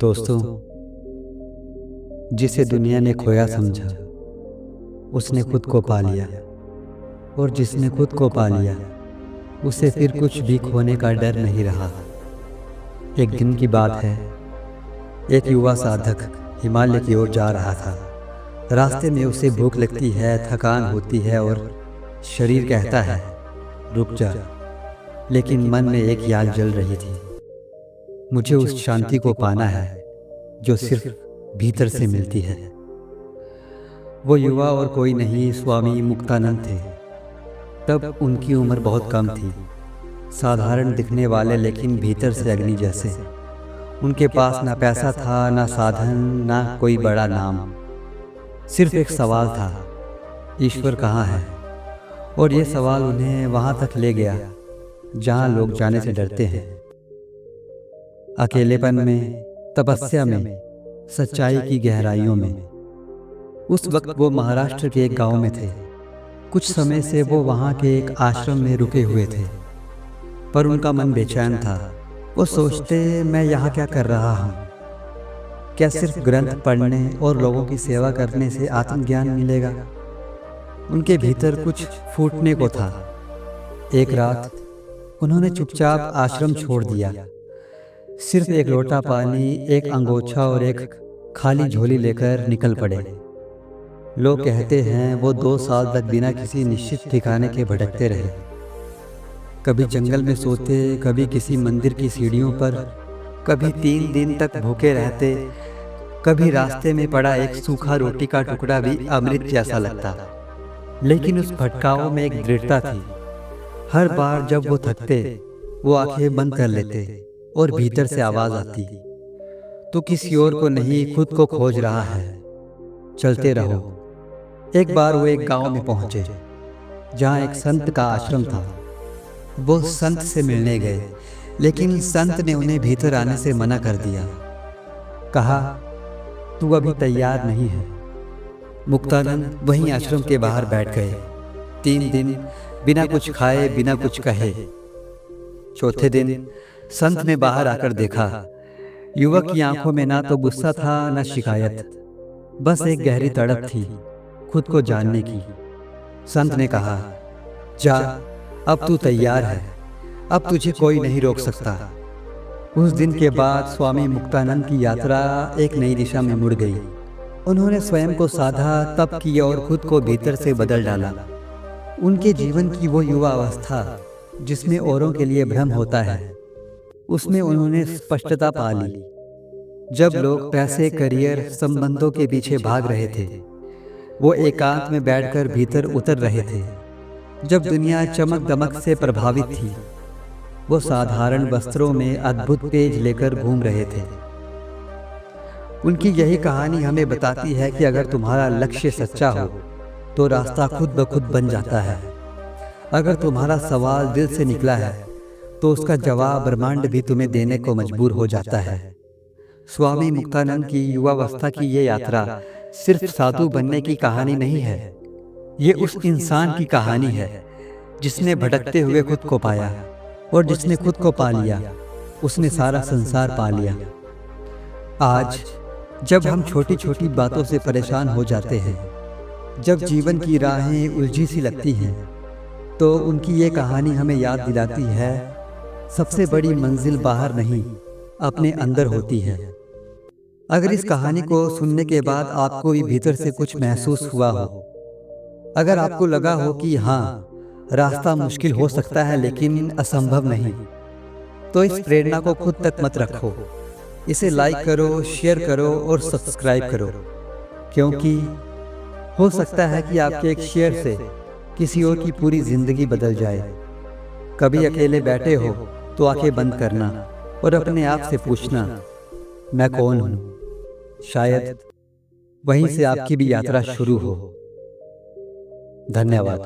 दोस्तों, जिसे दुनिया ने खोया समझा उसने खुद को पा लिया, और जिसने खुद को पा लिया उसे फिर कुछ भी खोने का डर नहीं रहा। एक दिन की बात है, एक युवा साधक हिमालय की ओर जा रहा था। रास्ते में उसे भूख लगती है, थकान होती है और शरीर कहता है रुक जा, लेकिन मन में एक याद जल रही थी, मुझे उस शांति को पाना है जो सिर्फ भीतर से मिलती है। वो युवा और कोई नहीं, स्वामी मुक्तानंद थे। तब उनकी उम्र बहुत कम थी, साधारण दिखने वाले लेकिन भीतर से अग्नि जैसे। उनके पास ना पैसा था, ना साधन, ना कोई बड़ा नाम। सिर्फ एक सवाल था, ईश्वर कहाँ है? और ये सवाल उन्हें वहाँ तक ले गया जहाँ लोग जाने से डरते हैं। अकेलेपन में, तपस्या में, सच्चाई की गहराइयों में। उस वक्त वो महाराष्ट्र के एक गांव में थे। कुछ समय से वो वहाँ के एक आश्रम में रुके हुए थे, पर उनका मन बेचैन था। वो सोचते, मैं यहाँ क्या कर रहा हूँ? क्या सिर्फ ग्रंथ पढ़ने और लोगों की सेवा करने से आत्मज्ञान मिलेगा? उनके भीतर कुछ फूटने को था। एक रात उन्होंने चुपचाप आश्रम छोड़ दिया। सिर्फ एक लोटा पानी, एक अंगोछा और एक खाली झोली लेकर निकल पड़े। लोग कहते हैं वो 2 साल तक बिना किसी निश्चित ठिकाने के भटकते रहे। कभी जंगल में सोते, कभी किसी मंदिर की सीढ़ियों पर, कभी 3 दिन तक भूखे रहते, कभी रास्ते में पड़ा एक सूखा रोटी का टुकड़ा भी अमृत जैसा लगता। लेकिन उस भटकाव में एक दृढ़ता थी। हर बार जब वो थकते, वो आंखें बंद कर लेते और भीतर से आवाज आती, तू किसी और को नहीं, खुद को खोज रहा है, चलते रहो। एक बार वो एक गांव में पहुंचे जहां एक संत का आश्रम था। वो संत से मिलने गए, लेकिन संत ने उन्हें भीतर आने से मना कर दिया। कहा, तू अभी तैयार नहीं है। मुक्तानंद वहीं आश्रम के बाहर बैठ गए। 3 दिन बिना कुछ खाए, बिना कुछ कहे। चौथे दिन संत ने बाहर आकर देखा। युवक की आंखों में ना तो गुस्सा था, ना शिकायत, बस एक गहरी तड़प थी खुद को जानने की। संत ने कहा, जा, अब तू तैयार है, अब तुझे कोई नहीं रोक सकता। उस दिन के बाद स्वामी मुक्तानंद की यात्रा एक नई दिशा में मुड़ गई। उन्होंने स्वयं को साधा, तप किया और खुद को भीतर से बदल डाला। उनके जीवन की वो युवा अवस्था जिसमें औरों के लिए भ्रम होता है, उसमें उन्होंने स्पष्टता पा ली। जब लोग पैसे, करियर, संबंधों के पीछे भाग रहे थे, वो एकांत में बैठकर भीतर उतर रहे थे। जब दुनिया चमक दमक से प्रभावित थी, वो साधारण वस्त्रों में अद्भुत पेज लेकर घूम रहे थे। उनकी यही कहानी हमें बताती है कि अगर तुम्हारा लक्ष्य सच्चा हो तो रास्ता खुद ब खुद बन जाता है। अगर तुम्हारा सवाल दिल से निकला है तो उसका जवाब ब्रह्मांड भी तुम्हें देने को मजबूर हो जाता है। स्वामी मुक्तानंद की युवावस्था की ये यात्रा सिर्फ साधु बनने की कहानी नहीं है, ये उस इंसान की कहानी है जिसने भटकते हुए खुद को पाया, और जिसने खुद को पा लिया उसने सारा संसार पा लिया। आज जब हम छोटी छोटी बातों से परेशान हो जाते हैं, जब जीवन की राहें उलझी सी लगती हैं, तो उनकी ये कहानी हमें याद दिलाती है, सबसे बड़ी मंजिल बाहर नहीं, अपने अंदर होती है। अगर इस कहानी को सुनने के बाद आपको भी भीतर से कुछ महसूस हुआ हो, अगर आपको लगा हो कि हाँ, रास्ता मुश्किल हो सकता है लेकिन असंभव नहीं, तो इस प्रेरणा को खुद तक मत रखो। इसे लाइक करो, शेयर करो और सब्सक्राइब करो, क्योंकि हो सकता है कि आपके एक शेयर से किसी और की पूरी जिंदगी बदल जाए। कभी अकेले बैठे हो तो आंखें बंद करना और अपने आप से पूछना, मैं कौन हूँ? शायद वहीं से आपकी भी यात्रा शुरू हो। धन्यवाद।